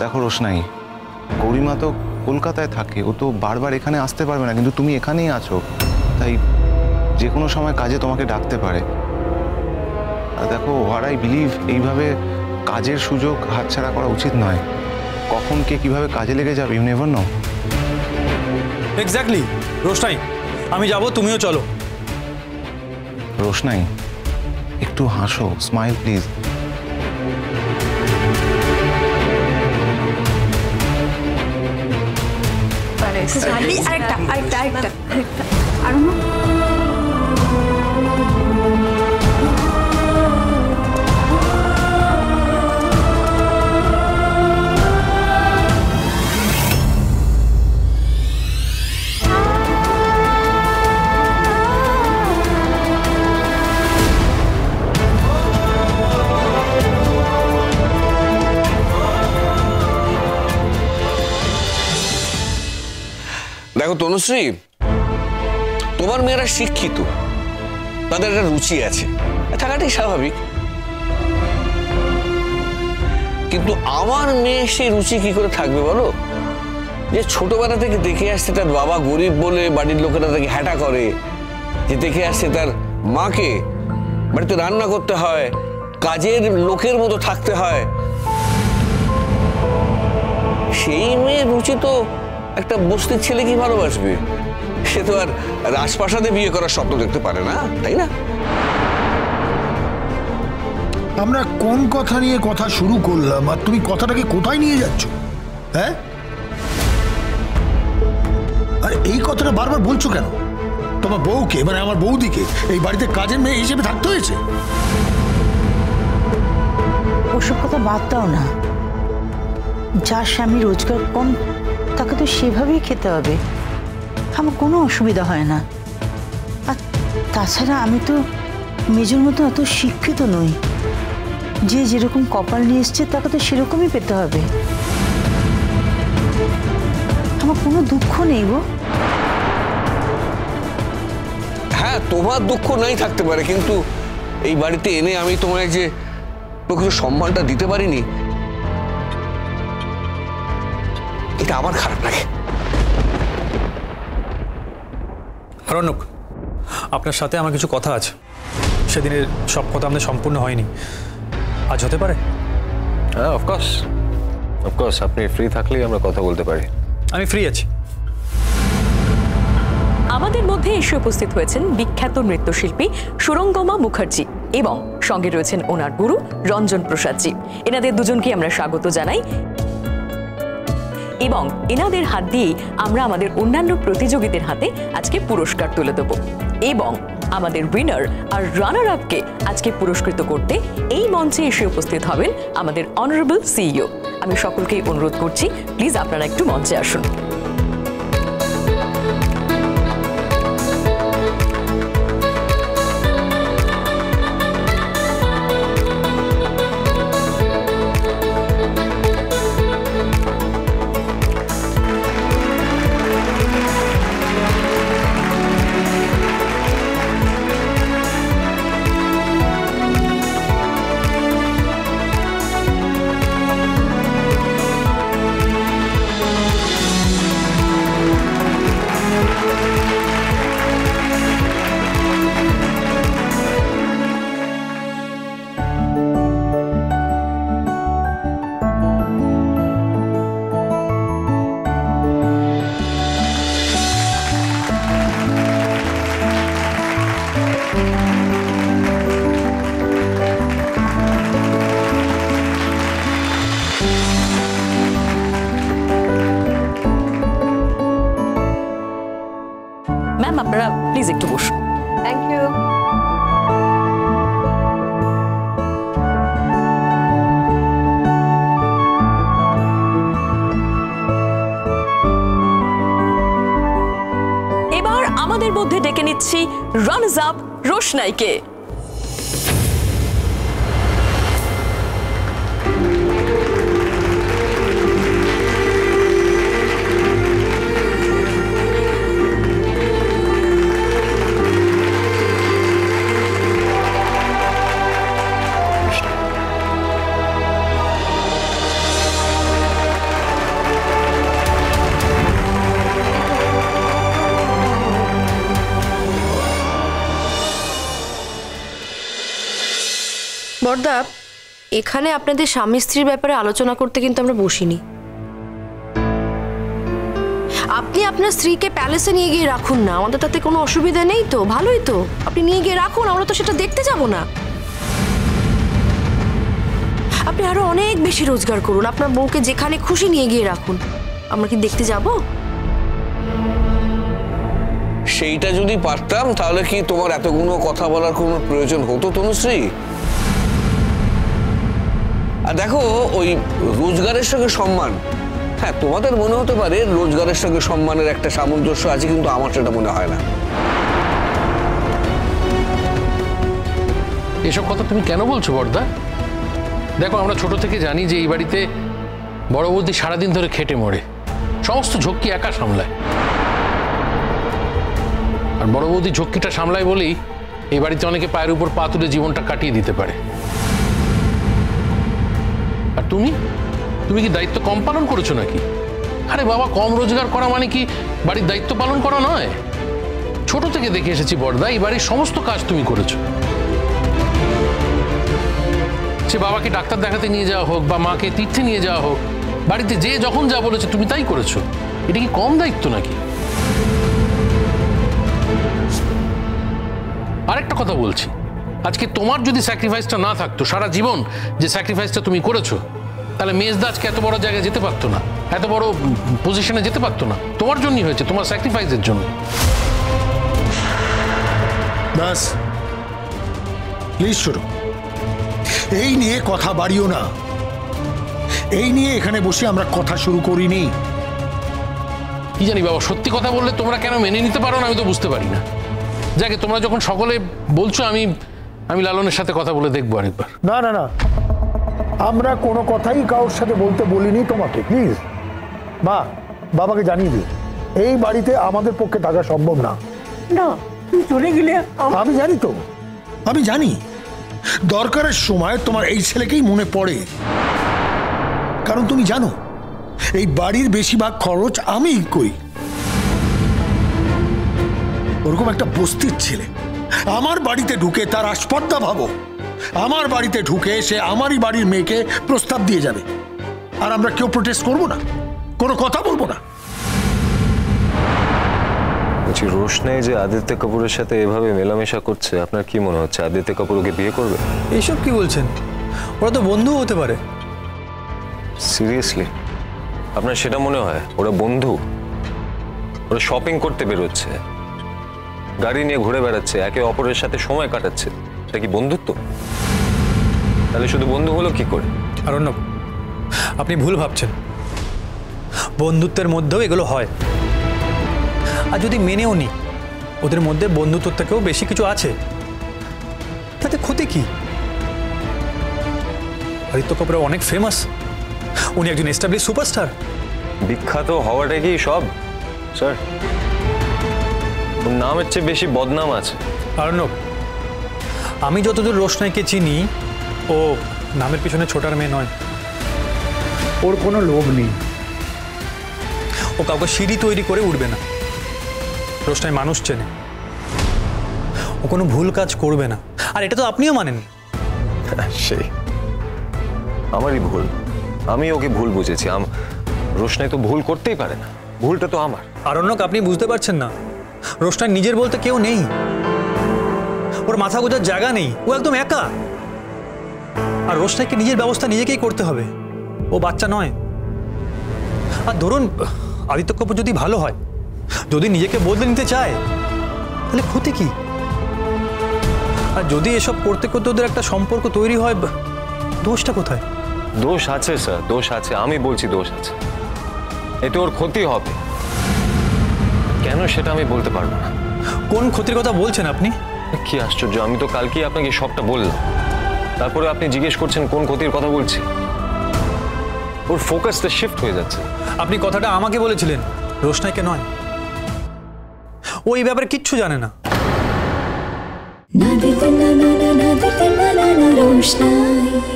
দেখো রোশনাই, গৌরীমা তো কলকাতায় থাকে, ও তো বারবার এখানে আসতে পারবে না, কিন্তু তুমি এখানেই আছো, তাই যে কোনো সময় কাজে তোমাকে ডাকতে পারে। আর দেখো, হোয়াট আই বিলিভ, এইভাবে কাজের সুযোগ হাতছাড়া করা উচিত নয়। কখন কে কিভাবে কাজে লেগে যাবে, ইউ নেভার নো। এক্স্যাক্টলি রোশনাই, আমি যাব, তুমিও চলো। রোশনাই, একটু হাসো, স্মাইল প্লিজ। আরেকটা আরেকটা আরেকটা আরো না। দেখো তনুশ্রী, তোমার মেয়েরা শিক্ষিত, তাদের একটা রুচি আছে, থাকাটাই স্বাভাবিক। কিন্তু আমার মেয়ে সেই রুচি কি করে থাকবে বলো? যে ছোটবেলা থেকে দেখে আসছে তার বাবা গরিব বলে বাড়ির লোকেরা তাকে হ্যাটা করে, যে দেখে আসছে তার মাকে বাড়িতে রান্না করতে হয়, কাজের লোকের মতো থাকতে হয়, সেই মেয়ের রুচি তো একটা বস্তির ছেলে কি ভালোবাসবে? সে তো আর রাজপ্রাসাদে বিয়ে করার স্বপ্ন দেখতে পারে না, তাই না? আমরা কোন কথা নিয়ে কথা শুরু করলাম আর তুমি কথাটাকে কোথায় নিয়ে যাচ্ছ? হ্যাঁ, আর এই কথাটা বারবার বলছো কেন? তোমার বউকে, মানে আমার বৌদিকে এই বাড়িতে কাজের মেয়ে হিসেবে থাকতে হয়েছে? ওসব কথা বাদ দাও না। যার স্বামী রোজগার কম তাকে তো সেভাবেই খেতে হবে, আমার কোনো অসুবিধা হয় না। আর তাছাড়া আমি তো মেজোর মতো এত শিক্ষিত নই, যে যেরকম কপাল নিয়ে এসছে তাকে তো সেরকমই পেতে হবে। আমার কোনো দুঃখ নেই গো। হ্যাঁ, তোমার দুঃখ নাই থাকতে পারে, কিন্তু এই বাড়িতে এনে আমি তোমায় যে প্রকৃত সম্মানটা দিতে পারিনি, এটা আমার খারাপ লাগে। আরণ্যক, আপনার সাথে আমার কিছু কথা আছে। সেদিনের সব কথা আমাদের সম্পূর্ণ হয়নি, আজ হতে পারে? হ্যাঁ, অফকোর্স আপনি ফ্রি থাকলেই আমরা কথা বলতে পারি। আমি ফ্রি আছি। আমাদের মধ্যে এসে উপস্থিত হয়েছেন বিখ্যাত নৃত্যশিল্পী সুরঙ্গমা মুখার্জি এবং সঙ্গে রয়েছেন ওনার গুরু রঞ্জন প্রসাদজি। এনাদের দুজনকে আমরা স্বাগত জানাই এবং এনাদের হাত দিয়ে আমরা আমাদের অন্যান্য প্রতিযোগীদের হাতে আজকে পুরস্কার তুলে দেব এবং আমাদের উইনার আর রানার আপকে আজকে পুরস্কৃত করতে এই মঞ্চে এসে উপস্থিত হবেন আমাদের অনারেবল সিইও। আমি সকলকেই অনুরোধ করছি, প্লিজ আপনারা একটু মঞ্চে আসুন। ম্যাম, আপনারা প্লিজ একটু বসুন। Thank you. এবার আমাদের মধ্যে ডেকে নিচ্ছি রানার্স আপ রোশনাইকে। বড়দা, এখানে আপনাদের স্বামী স্ত্রীর ব্যাপারে আলোচনা করতে কিন্তু আমরা বসিনি। আপনি আপনার স্ত্রীকে প্যালেসে নিয়ে গিয়ে রাখুন না, আমাদের তাতে কোনো অসুবিধা নেই তো, ভালোই তো। আপনি নিয়ে গিয়ে রাখুন, আমরা তো সেটা দেখতে যাব না। আপনি আরো অনেক বেশি রোজগার করুন, আপনার বউকে যেখানে খুশি নিয়ে গিয়ে রাখুন, আমরা কি দেখতে যাব? সেইটা যদি পারতাম তাহলে কি তোমার এতগুলো কথা বলার কোনো প্রয়োজন হতো তনুশ্রী? আর দেখো, ওই রোজগারের সঙ্গে সম্মান, হ্যাঁ তোমাদের মনে হতে পারে রোজগারের সঙ্গে সম্মানের একটা সামঞ্জস্য আছে, কিন্তু আমার সেটা মনে হয় না। এসব কথা তুমি কেন বলছো বড়দা? দেখো, আমরা ছোট থেকে জানি যে এই বাড়িতে বড় বৌদি সারাদিন ধরে খেটে মরে সমস্ত ঝক্কি একা সামলায়। আর বড় বৌদি ঝক্কিটা সামলায় বলেই এই বাড়িতে অনেকে পায়ের উপর পা তুলে জীবনটা কাটিয়ে দিতে পারে। আর তুমি তুমি কি দায়িত্ব কম পালন করেছো নাকি? আরে বাবা, কম রোজগার করা মানে কি বাড়ির দায়িত্ব পালন করা নয়? ছোট থেকে দেখে এসেছি বড়দা, এই বাড়ির সমস্ত কাজ তুমি করেছো। সে বাবাকে ডাক্তার দেখাতে নিয়ে যাওয়া হোক বা মাকে তীর্থে নিয়ে যাওয়া হোক, বাড়িতে যে যখন যা বলেছে তুমি তাই করেছো। এটা কি কম দায়িত্ব নাকি? আরেকটা কথা বলছি, আজকে তোমার যদি স্যাক্রিফাইসটা না থাকতো, সারা জীবন যে স্যাক্রিফাইসটা তুমি করেছো, তাহলে মেজদা আজকে এত বড় জায়গায় যেতে পারতো না, এত বড় পজিশনে যেতে পারতো না। তোমার জন্যই হয়েছে, তোমার স্যাক্রিফাইসের জন্য। ব্যাস, প্লিজ শুরু। এই নিয়ে কথা বাড়িও না। এই নিয়ে এখানে বসে আমরা কথা শুরু করিনি। কি জানি বাবা, সত্যি কথা বললে তোমরা কেন মেনে নিতে পারো না আমি তো বুঝতে পারি না। যাকে তোমরা যখন সকলে বলছো, আমি লালনের সাথে কথা বলে দেখবো আরেকবার। না না না, আমরা কোনো কথাই কারোর সাথে বলতে বলিনি তোমাকে। প্লিজ মা, বাবাকে জানিয়ে দিও এই বাড়িতে আমাদের পক্ষে থাকা সম্ভব না। না, তুমি চলে গেলে আমি জানি তো, আমি জানি দরকারের সময় তোমার এই ছেলেকেই মনে পড়ে, কারণ তুমি জানো এই বাড়ির বেশিরভাগ খরচ আমিই করি। ওরকম একটা বস্তির ছেলে আমার বাড়িতে ঢুকে তার আসপর্দা ভাবো, আমার বাড়িতে ঢুকে সে আমারই বাড়ির মেয়েকে প্রস্তাব দিয়ে যাবে, আর আমরা কেউ প্রোটেস্ট করবো না, কোনো কথা বলবো না। বলছি, রোশনাই যে আদিত্য কাপুরের সাথে এভাবে মেলামেশা করছে, আপনার কি মনে হচ্ছে আদিত্য কাপুর ওকে বিয়ে করবে? এইসব কি বলছেন? ওরা তো বন্ধু হতে পারে। সিরিয়াসলি আপনার সেটা মনে হয়? ওরা বন্ধু? ওরা শপিং করতে বেরোচ্ছে, গাড়ি নিয়ে ঘুরে বেড়াচ্ছে, একে অপরের সাথে সময় কাটাচ্ছে, এটা কি বন্ধুত্ব? তাহলে শুধু বন্ধু হলো কি করে? আরণ্যক, আপনি ভুল ভাবছেন। বন্ধুত্বের মধ্যেও এগুলো হয়। আর যদি মেনেও নি ওদের মধ্যে বন্ধুত্ব থেকেও বেশি কিছু আছে, তাতে ক্ষতি কি? আদিত্য কাপুর অনেক ফেমাস, উনি একজন এস্টাবলিশ সুপারস্টার। বিখ্যাত হওয়াটা কি সব স্যার? ওর নামের চেয়ে বেশি বদনাম আছে। আরণ্যক, আমি যতদূর রোশনাইকে চিনি, ও নামের পিছনে ছোটার মেয়ে নয়। ওর কোনো লোভ নেই। ও কাউকে সিঁড়ি তৈরি করে উঠবে না। রোশনাই মানুষ চেনে, ও কোনো ভুল কাজ করবে না। আর এটা তো আপনিও মানেন। সেই আমারই ভুল, আমি ওকে ভুল বুঝেছি। রোশনাই তো ভুল করতেই পারে না, ভুলটা তো আমার। আরণ্যক, আপনি বুঝতে পারছেন না, রোশনাই নিজের বলতে কেউ নেই, ওর মাথা গোজার জায়গা নেই, ও একদম একা। আর রোশনাইকে নিজের ব্যবস্থা নিজেকেই করতে হবে, ও বাচ্চা নয়। আর ধরুন আদিত্য কাপুর যদি ভালো হয়, যদি নিজেকে বদলে নিতে চায়, তাহলে ক্ষতি কি? আর যদি এসব করতে করতে ওদের একটা সম্পর্ক তৈরি হয়, দোষটা কোথায়? দোষ আছে স্যার, দোষ আছে, আমি বলছি দোষ আছে। এতে ওর ক্ষতি হবে, কেন সেটা আমি বলতে পারবো না। কোন ক্ষতির কথা বলছেন আপনি? কি আশ্চর্য, আমি তো কালকেই আপনাকে সবটা বললাম, তারপরে আপনি জিজ্ঞেস করছেন কোন ক্ষতির কথা বলছি। ওর ফোকাসটা শিফট হয়ে যাচ্ছে। আপনি কথাটা আমাকে বলেছিলেন, রোশনাইকে নয়। ও এই ব্যাপারে কিচ্ছু জানে না। রোশনাই।